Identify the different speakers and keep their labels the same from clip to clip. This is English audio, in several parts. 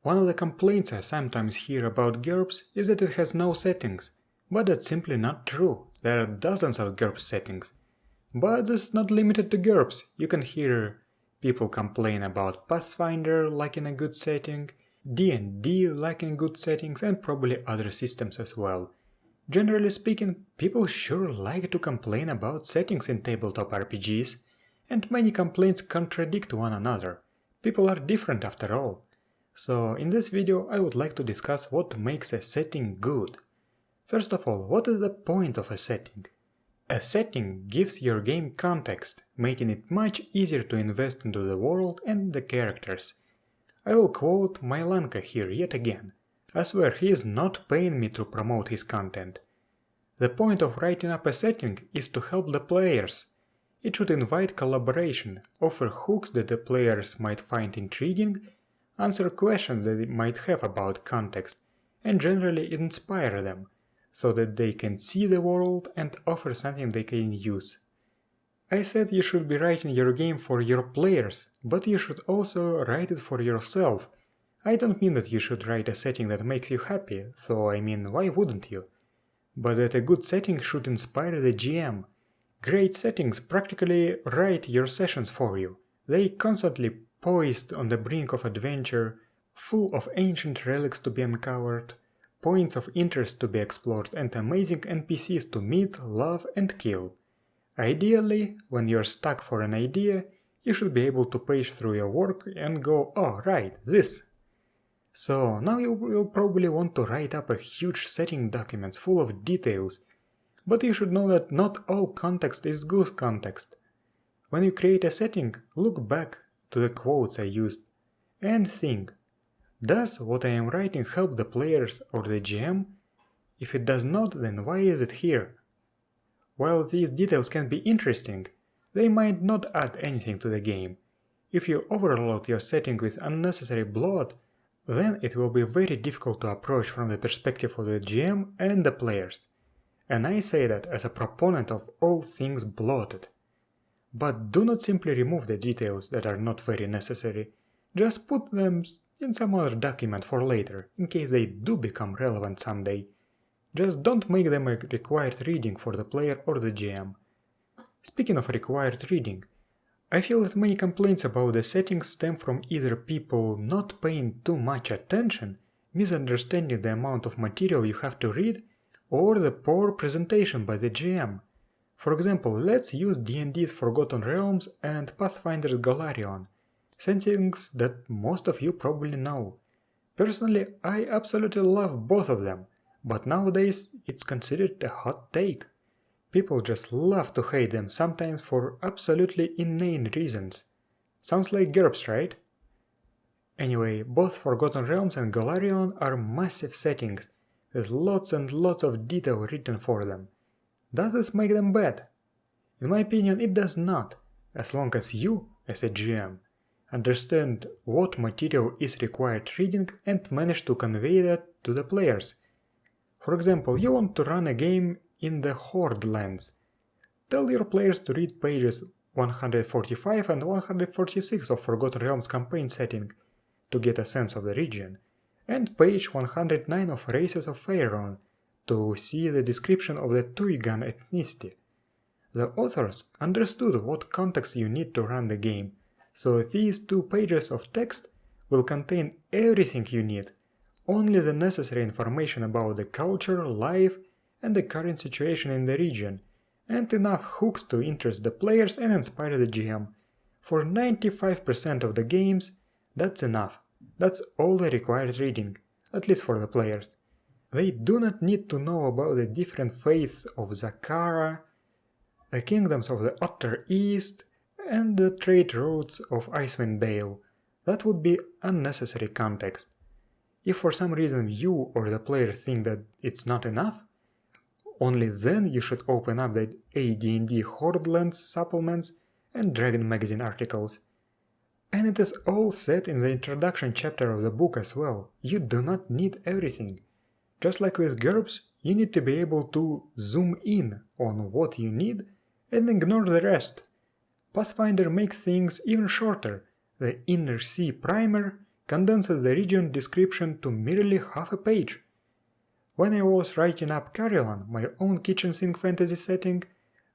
Speaker 1: One of the complaints I sometimes hear about GURPS is that it has no settings, but that's simply not true. There are dozens of GURPS settings. But this is not limited to GURPS. You can hear people complain about Pathfinder lacking a good setting, D&D lacking good settings, and probably other systems as well. Generally speaking, people sure like to complain about settings in tabletop RPGs, and many complaints contradict one another. People are different after all. So in this video I would like to discuss what makes a setting good. First of all, what is the point of a setting? A setting gives your game context, making it much easier to invest into the world and the characters. I will quote Mylanka here yet again. I swear he is not paying me to promote his content. The point of writing up a setting is to help the players. It should invite collaboration, offer hooks that the players might find intriguing, answer questions that they might have about context, and generally inspire them, so that they can see the world and offer something they can use. I said you should be writing your game for your players, but you should also write it for yourself. I don't mean that you should write a setting that makes you happy, though I mean why wouldn't you? But that a good setting should inspire the GM. Great settings practically write your sessions for you. They constantly poised on the brink of adventure, full of ancient relics to be uncovered, points of interest to be explored, and amazing NPCs to meet, love, and kill. Ideally, when you're stuck for an idea, you should be able to page through your work and go, oh right, this. So now you will probably want to write up a huge setting document full of details, but you should know that not all context is good context. When you create a setting, look back to the quotes I used and think, does what I am writing help the players or the GM? If it does not, then why is it here? While these details can be interesting, they might not add anything to the game. If you overload your setting with unnecessary bloat, then it will be very difficult to approach from the perspective of the GM and the players. And I say that as a proponent of all things bloated. But do not simply remove the details that are not very necessary, just put them in some other document for later, in case they do become relevant someday. Just don't make them a required reading for the player or the GM. Speaking of required reading, I feel that many complaints about the settings stem from either people not paying too much attention, misunderstanding the amount of material you have to read, or the poor presentation by the GM. For example, let's use D&D's Forgotten Realms and Pathfinder's Golarion, settings that most of you probably know. Personally, I absolutely love both of them, but nowadays it's considered a hot take. People just love to hate them, sometimes for absolutely inane reasons. Sounds like GURPS, right? Anyway, both Forgotten Realms and Golarion are massive settings, with lots and lots of detail written for them. Does this make them bad? In my opinion, it does not, as long as you, as a GM, understand what material is required reading and manage to convey that to the players. For example, you want to run a game in the Horde lands. Tell your players to read pages 145 and 146 of Forgotten Realms campaign setting to get a sense of the region, and page 109 of Races of Faerun to see the description of the Tuigan ethnicity. The authors understood what context you need to run the game, so these 2 pages of text will contain everything you need, only the necessary information about the culture, life, and the current situation in the region, and enough hooks to interest the players and inspire the GM. For 95% of the games, that's enough. That's all the required reading, at least for the players. They do not need to know about the different faiths of Zakara, the kingdoms of the Utter East, and the trade routes of Icewind Dale. That would be unnecessary context. If for some reason you or the player think that it's not enough, only then you should open up the AD&D Hordelands supplements and Dragon Magazine articles. And it is all said in the introduction chapter of the book as well. You do not need everything. Just like with GURPS, you need to be able to zoom in on what you need and ignore the rest. Pathfinder makes things even shorter. The Inner Sea Primer condenses the region description to merely half a page. When I was writing up Caroline, my own kitchen sink fantasy setting,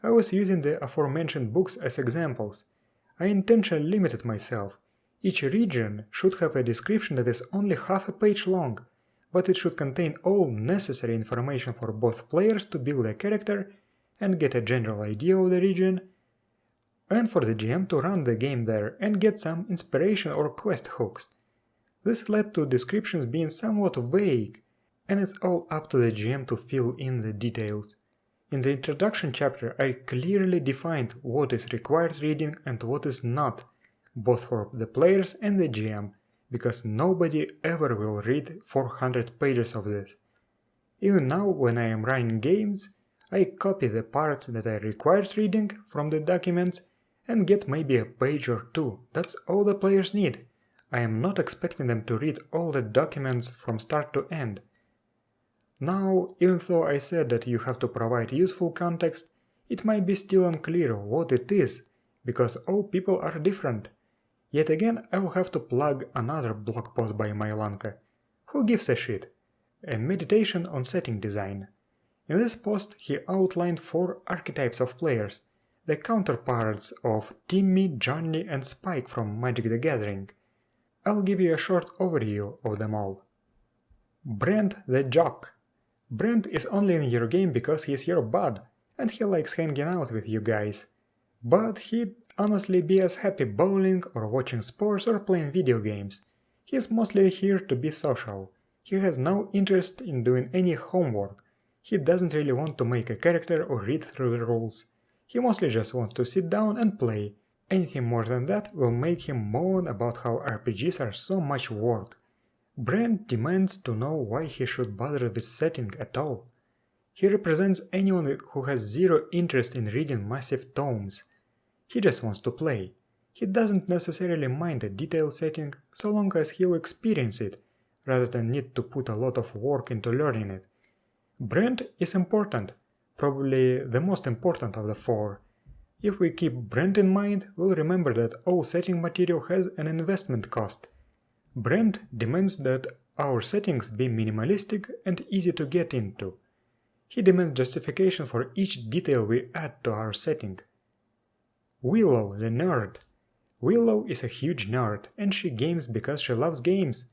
Speaker 1: I was using the aforementioned books as examples. I intentionally limited myself. Each region should have a description that is only half a page long, but it should contain all necessary information for both players to build a character and get a general idea of the region, and for the GM to run the game there and get some inspiration or quest hooks. This led to descriptions being somewhat vague, and it's all up to the GM to fill in the details. In the introduction chapter I clearly defined what is required reading and what is not, both for the players and the GM, because nobody ever will read 400 pages of this. Even now, when I am running games, I copy the parts that I required reading from the documents and get maybe a page or two. That's all the players need. I am not expecting them to read all the documents from start to end. Now, even though I said that you have to provide useful context, it might be still unclear what it is, because all people are different. Yet again, I will have to plug another blog post by Mylanka. Who gives a shit? A meditation on setting design. In this post, he outlined 4 archetypes of players, the counterparts of Timmy, Johnny and Spike from Magic the Gathering. I'll give you a short overview of them all. Brent the Jock. Brent is only in your game because he's your bud, and he likes hanging out with you guys. But he'd honestly be as happy bowling or watching sports or playing video games. He's mostly here to be social. He has no interest in doing any homework. He doesn't really want to make a character or read through the rules. He mostly just wants to sit down and play. Anything more than that will make him moan about how RPGs are so much work. Brent demands to know why he should bother with setting at all. He represents anyone who has zero interest in reading massive tomes. He just wants to play. He doesn't necessarily mind a detailed setting so long as he'll experience it, rather than need to put a lot of work into learning it. Brent is important, probably the most important of the 4. If we keep Brent in mind, we'll remember that all setting material has an investment cost. Brent demands that our settings be minimalistic and easy to get into. He demands justification for each detail we add to our setting. Willow the Nerd. Willow is a huge nerd, and she games because she loves games.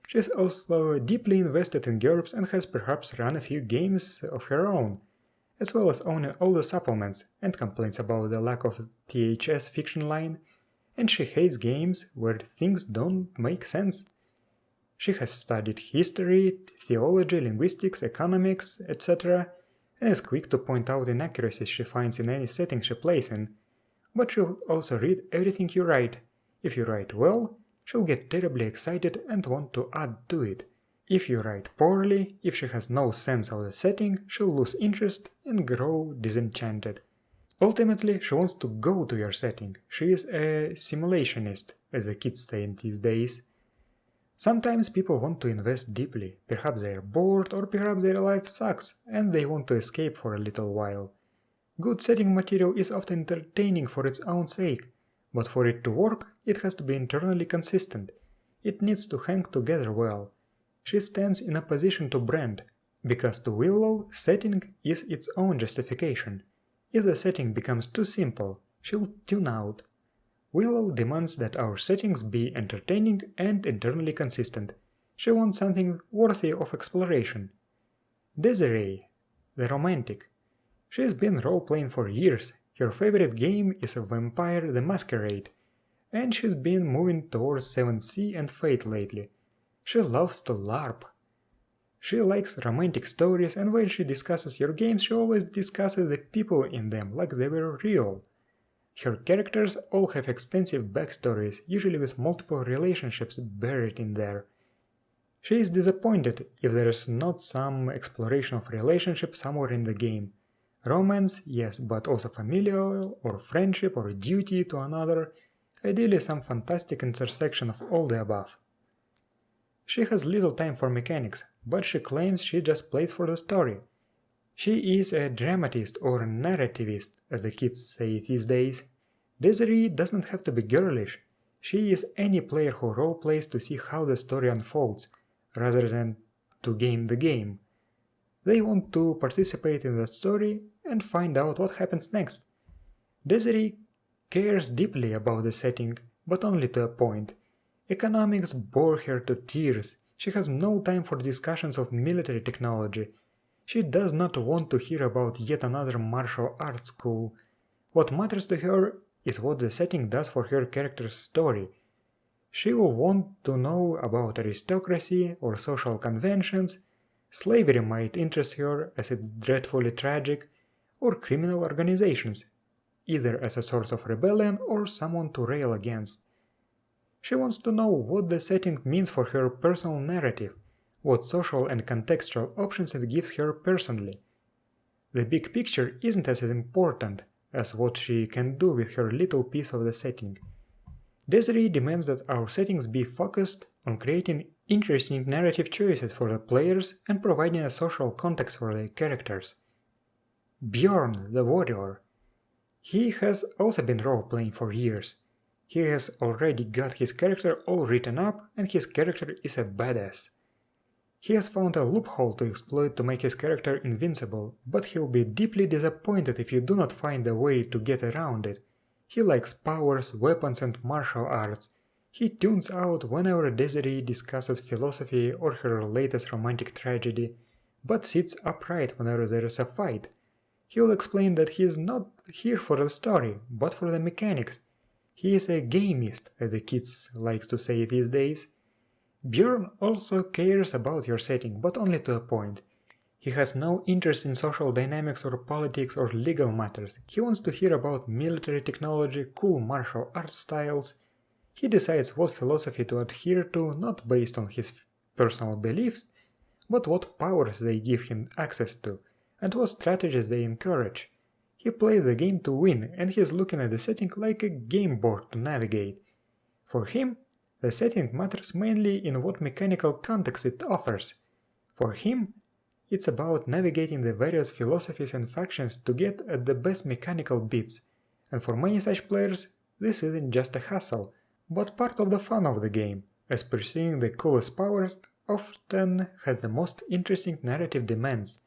Speaker 1: She's also deeply invested in GURPS and has perhaps run a few games of her own, as well as owning all the supplements, and complains about the lack of THS fiction line, and she hates games where things don't make sense. She has studied history, theology, linguistics, economics, etc., and is quick to point out inaccuracies she finds in any setting she plays in. But she'll also read everything you write. If you write well, she'll get terribly excited and want to add to it. If you write poorly, if she has no sense of the setting, she'll lose interest and grow disenchanted. Ultimately, she wants to go to your setting. She is a simulationist, as the kids say these days. Sometimes people want to invest deeply. Perhaps they are bored, or perhaps their life sucks, and they want to escape for a little while. Good setting material is often entertaining for its own sake, but for it to work, it has to be internally consistent. It needs to hang together well. She stands in opposition to Brent, because to Willow, setting is its own justification. If the setting becomes too simple, she'll tune out. Willow demands that our settings be entertaining and internally consistent. She wants something worthy of exploration. Desiree, the romantic. She's been role-playing for years. Her favorite game is Vampire the Masquerade, and she's been moving towards 7th Sea and Fate lately. She loves to LARP. She likes romantic stories, and when she discusses your games, she always discusses the people in them like they were real. Her characters all have extensive backstories, usually with multiple relationships buried in there. She is disappointed if there is not some exploration of relationship somewhere in the game. Romance, yes, but also familial, or friendship, or duty to another, ideally some fantastic intersection of all the above. She has little time for mechanics, but she claims she just plays for the story. She is a dramatist or narrativist, as the kids say these days. Desiree doesn't have to be girlish. She is any player who roleplays to see how the story unfolds, rather than to game the game. They want to participate in the story and find out what happens next. Desiree cares deeply about the setting, but only to a point. Economics bore her to tears. She has no time for discussions of military technology. She does not want to hear about yet another martial arts school. What matters to her is what the setting does for her character's story. She will want to know about aristocracy or social conventions. Slavery might interest her as it's dreadfully tragic, or criminal organizations, either as a source of rebellion or someone to rail against. She wants to know what the setting means for her personal narrative, what social and contextual options it gives her personally. The big picture isn't as important as what she can do with her little piece of the setting. Desiree demands that our settings be focused on creating interesting narrative choices for the players and providing a social context for their characters. Bjorn, the warrior. He has also been role-playing for years. He has already got his character all written up and his character is a badass. He has found a loophole to exploit to make his character invincible, but he'll be deeply disappointed if you do not find a way to get around it. He likes powers, weapons and martial arts. He tunes out whenever Desiree discusses philosophy or her latest romantic tragedy, but sits upright whenever there is a fight. He'll explain that he is not here for the story, but for the mechanics. He is a gamist, as the kids like to say these days. Bjorn also cares about your setting, but only to a point. He has no interest in social dynamics or politics or legal matters. He wants to hear about military technology, cool martial arts styles. He decides what philosophy to adhere to, not based on his personal beliefs, but what powers they give him access to, and what strategies they encourage. He plays the game to win, and he is looking at the setting like a game board to navigate. For him, the setting matters mainly in what mechanical context it offers. For him, it's about navigating the various philosophies and factions to get at the best mechanical bits, and for many such players, this isn't just a hassle, but part of the fun of the game, as pursuing the coolest powers often has the most interesting narrative demands.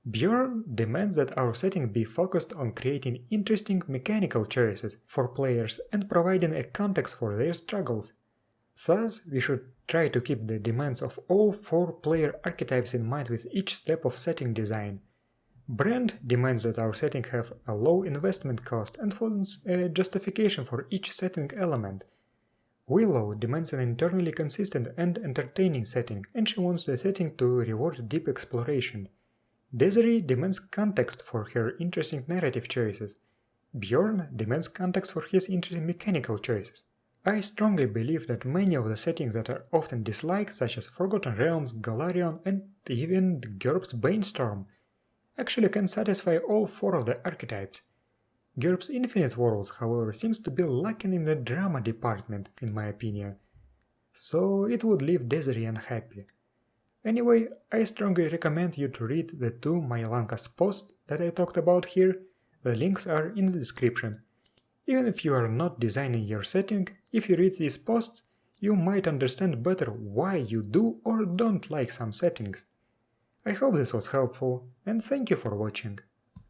Speaker 1: Bjorn demands that our setting be focused on creating interesting mechanical choices for players and providing a context for their struggles. Thus, we should try to keep the demands of all 4 player archetypes in mind with each step of setting design. Brand demands that our setting have a low investment cost and wants a justification for each setting element. Willow demands an internally consistent and entertaining setting, and she wants the setting to reward deep exploration. Desiree demands context for her interesting narrative choices. Bjorn demands context for his interesting mechanical choices. I strongly believe that many of the settings that are often disliked, such as Forgotten Realms, Golarion, and even GURPS Brainstorm, actually can satisfy all 4 of the archetypes. GURPS Infinite Worlds, however, seems to be lacking in the drama department, in my opinion, so it would leave Desiree unhappy. Anyway, I strongly recommend you to read the 2 Mylankas posts that I talked about here. The links are in the description. Even if you are not designing your setting, if you read these posts, you might understand better why you do or don't like some settings. I hope this was helpful, and thank you for watching.